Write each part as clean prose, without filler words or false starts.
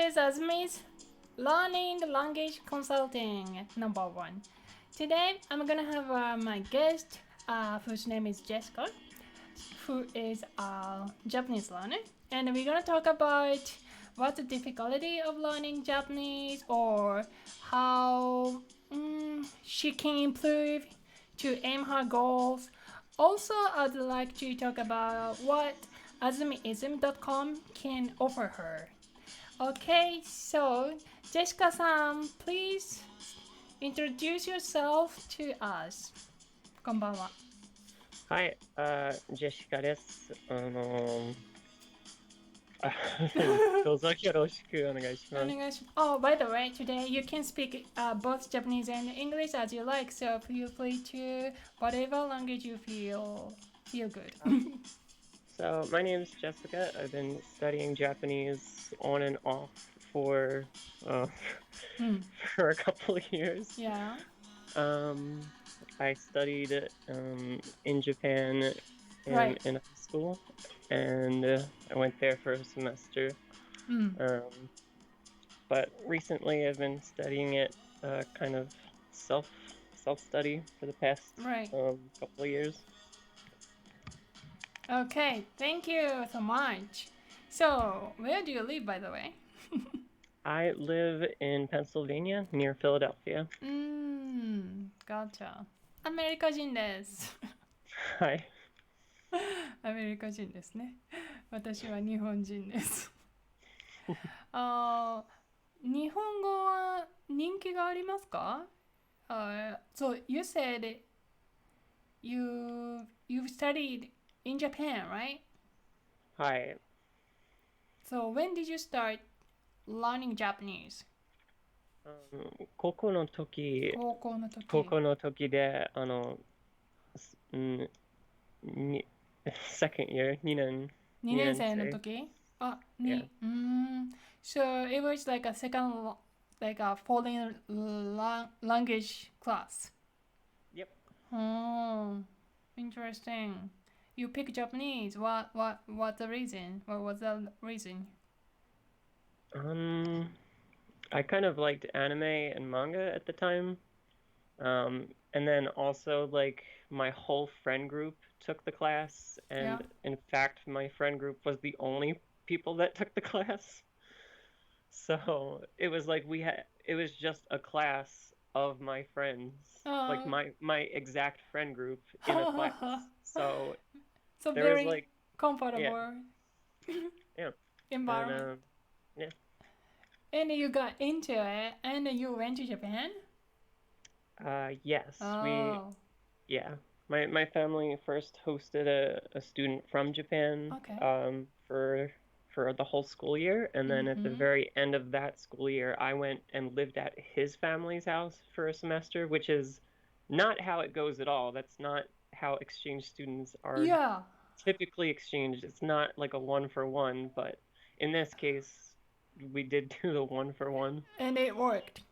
is Azumi's Learning Language Consulting #1. Today I'm gonna have my guest whose name is Jessika, who is a Japanese learner, and we're gonna talk about what's the difficulty of learning Japanese or how she can improve to aim her goals. Also, I'd like to talk about what azumiism.com can offer her. Okay, so Jessika-san, please introduce yourself to us. こんばんは。はい、ジェシカです。どうぞよろしくお願いします。Oh, by the way, today you can speak both Japanese and English as you like, so feel free to whatever language you feel good. So, my name is Jessica. I've been studying Japanese on and off for a couple of years. Yeah. I studied in Japan in high school, and I went there for a semester. But recently I've been studying it kind of self-study for the past couple of years. Okay, thank you so much. So, where do you live, by the way? I live in Pennsylvania, near Philadelphia. Gotcha. アメリカ人です。はい。アメリカ人ですね。私は日本人です。日本語は人気がありますか？So you said you've studied in Japan, right? はい。So when did you start learning Japanese? 高校の時でsecond year 2年生の時So it was like a second, like a foreign language class. Yep. Oh, interesting. You picked Japanese. What the reason? What was the reason? I kind of liked anime and manga at the time. And then also like my whole friend group took the class, and in fact my friend group was the only people that took the class. So it was like it was just a class of my friends, like my exact friend group in a class. So there very was like comfortable environment. And you got into it, and you went to Japan? Yes, my family first hosted a student from Japan for the whole school year, and then at the very end of that school year, I went and lived at his family's house for a semester, which is not how it goes at all. That's not how exchange students are typically exchanged. It's not like a 1-for-1, but in this case, we did do the 1-for-1. And it worked.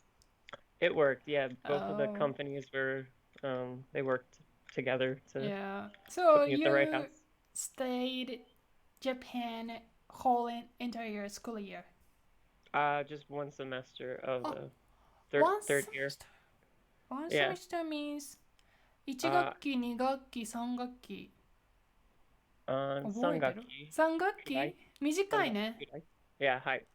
It worked, yeah. Both of the companies were, they worked together to so put me at the right house. Stayed Japan whole entire school year? Just one semester of the third year. One semester means 1学期、2学期、3学期。3学期。3学期？短いね。いや、はい。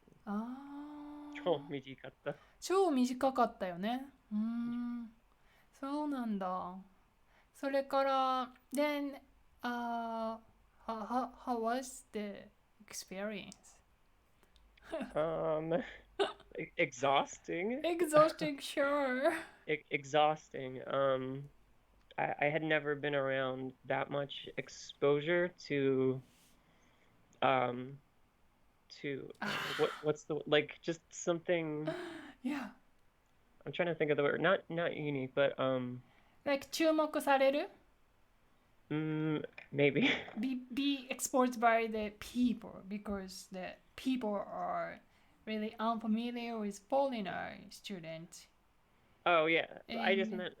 超短かったよね。そうなんだ。それから、then, how was the experience? Exhausting. Exhausting, sure. Exhausting. I had never been around that much exposure to what's the like just something. I'm trying to think of the word. Not unique, but like 注目される? Maybe. Be exposed by the people, because the people are really unfamiliar with foreigner students. Oh yeah, I just meant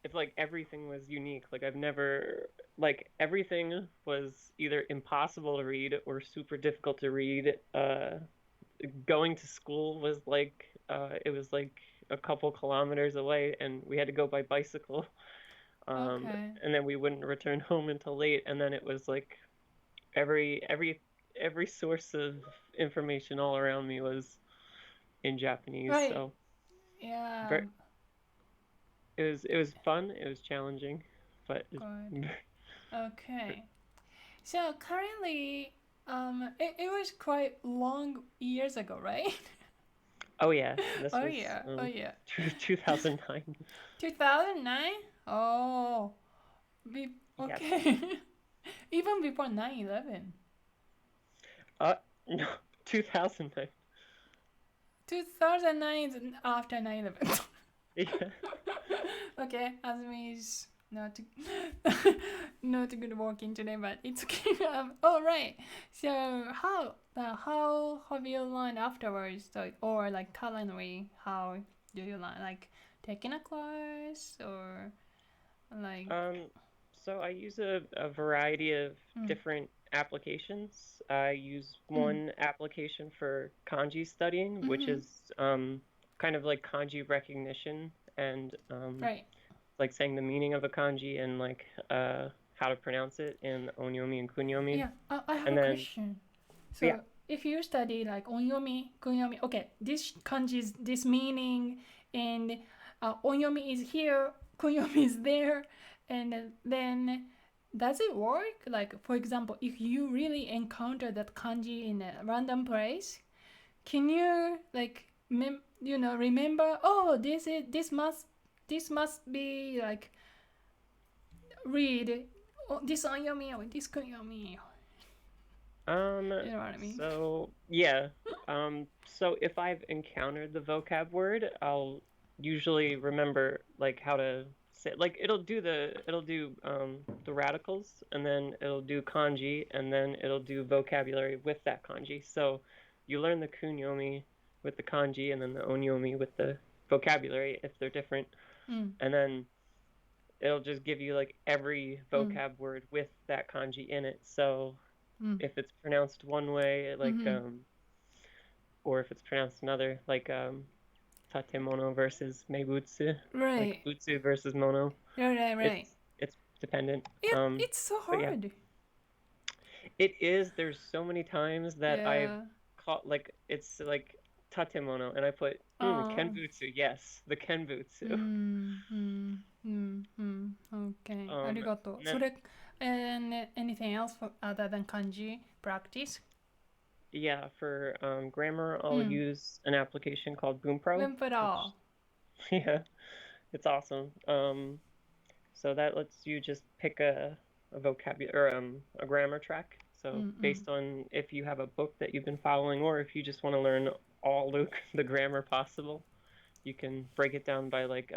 if like everything was unique. Like I've never everything was either impossible to read or super difficult to read going to school was like it was like a couple kilometers away, and we had to go by bicycle. Okay. And then we wouldn't return home until late, and then it was like every every every source of information all around me was in Japanese. Right. So Yeah. very, it was fun. It was challenging, but Good. Okay. So currently, it was quite long years ago, right? oh yeah, this Oh was yeah. Oh yeah. 2009. 2009? Oh. Yes. Okay. Even before 9/11. No, 2009. 2009 is after 9/11. Yeah. Okay, Azumi is not not good working today, but it's okay. Oh right. So how have you learned afterwards, or like currently? How do you learn? Like taking a class or like? So I use a variety of different applications. I use one application for kanji studying, which is kind of like kanji recognition and Right. like saying the meaning of a kanji and like how to pronounce it in onyomi and kunyomi. Yeah, I have And a then question. So yeah, if you study like onyomi, kunyomi, okay, this kanji is this meaning, and onyomi is here, kunyomi is there, and then does it work? Like for example, if you really encounter that kanji in a random place, can you like remember? Oh, this must be like read this onyomi or this kunyomi. You know what I mean? so yeah. So if I've encountered the vocab word, I'll usually remember like how to say like it'll do the radicals and then it'll do kanji and then it'll do vocabulary with that kanji. So you learn the kunyomi with the kanji and then the onyomi with the vocabulary if they're different. And then it'll just give you like every vocab word with that kanji in it. So if it's pronounced one way, like or if it's pronounced another, like tatemono versus meibutsu, Right. like butsu versus mono. Right. It's dependent. Yeah, it's so but yeah. hard. It is. There's so many times that I've Yeah. caught like it's like tatemono, and I put kenbutsu. Yes, the kenbutsu. Okay. ありがとう。それ and anything else other than kanji practice? Yeah, for grammar, I'll use an application called Boompro. Boompro. Yeah, it's awesome. So that lets you just pick a vocabulary or a grammar track. So based on if you have a book that you've been following or if you just want to learn all the grammar possible, you can break it down by like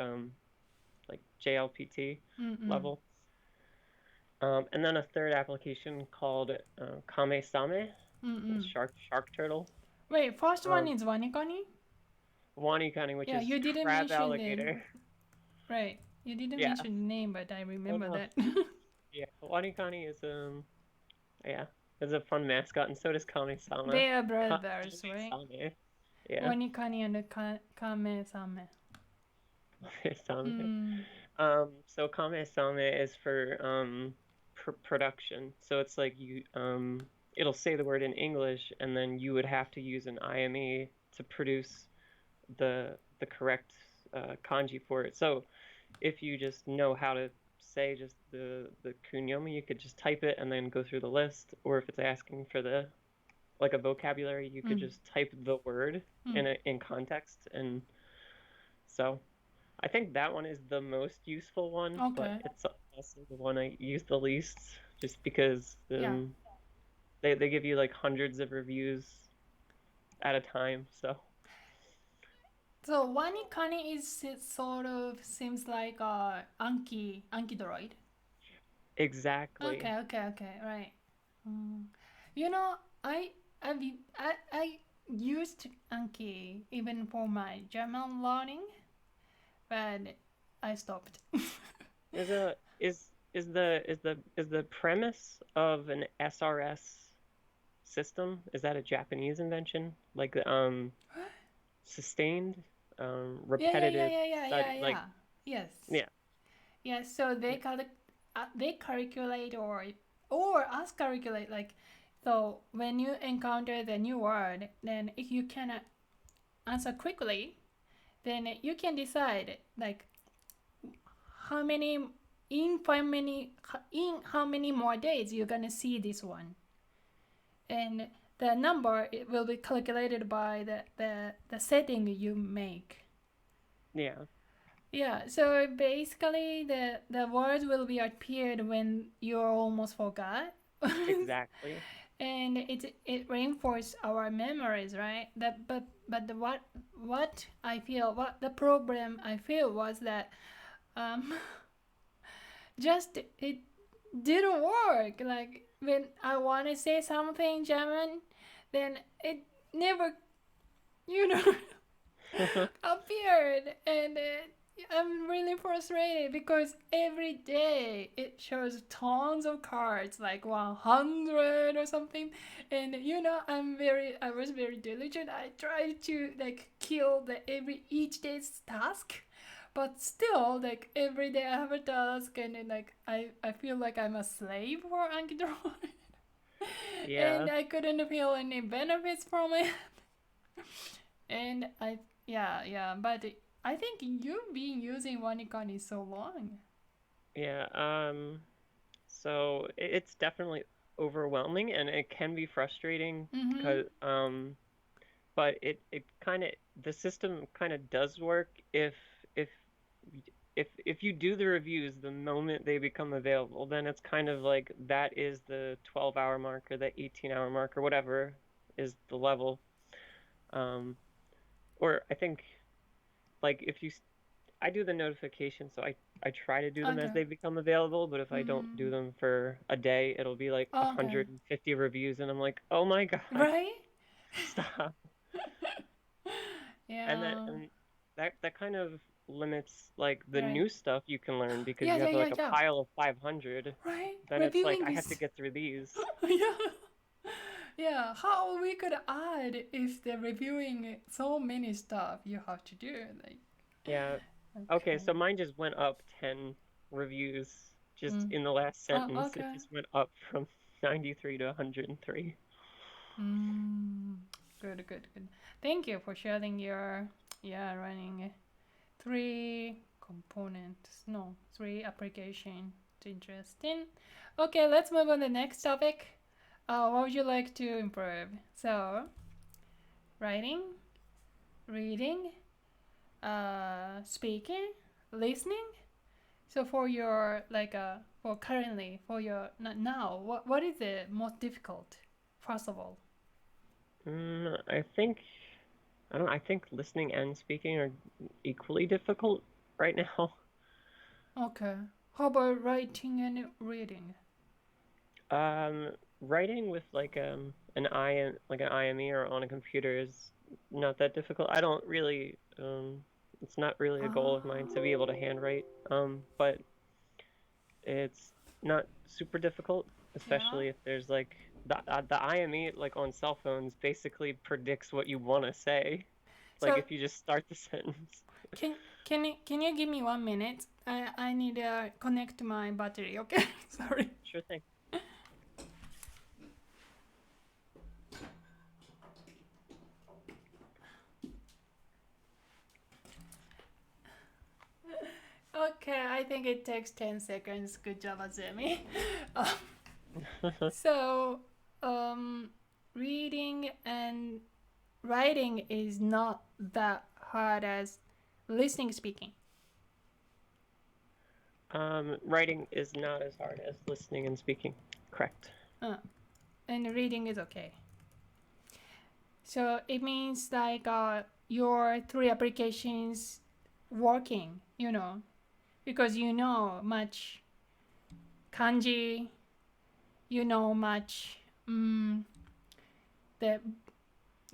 JLPT level. And then a third application called Kame-same, shark turtle. Wait, first one is wanikani? Wanikani, which is you didn't crab mention alligator. Right. You didn't mention the name, but I remember that. Yeah, Wanikani is is a fun mascot, and so does Kame-sama. They are brothers, right? Yeah. Wanikani and Kame-sama. So Kame-sama is for production. So it's like you it'll say the word in English, and then you would have to use an IME to produce the correct kanji for it. So if you just know how to say just the kunyomi, you could just type it and then go through the list. Or if it's asking for a vocabulary, you could just type the word in context. And so I think that one is the most useful one, but it's also the one I use the least, just because they give you like hundreds of reviews at a time. So Wanikani sort of seems like a Anki droid. Exactly. Okay, right. You know, I used Anki even for my German learning, but I stopped. Is the premise of an SRS system. Is that a Japanese invention? Like sustained, repetitive study. Like Yes. yeah, Yes. So they calculate or us calculate like so when you encounter the new word, then if you cannot answer quickly, then you can decide like how many in how many more days you're gonna see this one, and the number it will be calculated by the setting you make. yeah, Yeah, so basically the words will be appeared when you almost forgot. exactly. And it reinforces our memories, right? What I feel, what the problem I feel was that um just it didn't work. Like when I want to say something German, then it never, you know, appeared, and I'm really frustrated because every day it shows tons of cards, like 100 or something, and I was very diligent. I tried to like kill each day's task, but still like every day I have a task, and then like I feel like I'm a slave for Android. Yeah. And I couldn't feel any benefits from it. And but I think you've been using Wanikani so long. Yeah. So it's definitely overwhelming and it can be frustrating Mm-hmm. because but it kind of the system kind of does work if if you do the reviews the moment they become available, then it's kind of like that is the 12-hour mark or the 18-hour mark or whatever is the level. Um, or I think like I do the notification, so I try to do them as Okay. they become available, but if I don't do them for a day, it'll be like Okay. 150 reviews, and I'm like, oh my God, Right? stop. And that Yeah. and that kind of limits like the Right. new stuff you can learn because Yeah, you yeah, have yeah, like a yeah. pile of 500. Right? Then it's like Reviewing I have to is get through these. yeah. Yeah, how we could add if they're reviewing so many stuff you have to do. Like, Yeah. Okay, okay. so mine just went up 10 reviews just Mm. in the last Oh, sentence. It okay. just went up from 93 to 103. Mm. Good, good, good. Thank you for sharing your, running three components. No, three application. It's interesting. Okay, let's move on to the next topic. What would you like to improve? So, writing, reading, speaking, listening. So for your for currently for your now, what is the most difficult? First of all. I think listening and speaking are equally difficult right now. Okay. How about writing and reading? Um, Writing with like an IME or on a computer is not that difficult. I don't really it's not really a goal of mine to Ah. be able to handwrite. But it's not super difficult, Yeah. especially if there's like the IME like on cell phones basically predicts what you want to say. Like So if you just start the sentence. can can you give me 1 minute? I need to connect my battery. Okay. Sorry. Sure thing. Okay, I think it takes 10 seconds. Good job, Azumi. So, um, reading and writing is not that hard as listening, speaking. Writing is not as hard as listening and speaking. Correct. And reading is okay. So it means like your three applications working, because you know much kanji, you know much the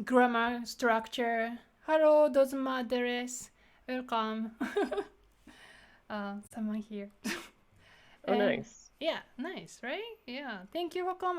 grammar structure. Hello, dozuma desu. Welcome. Someone here. Oh, And nice. yeah, nice, right? Yeah, thank you for comment.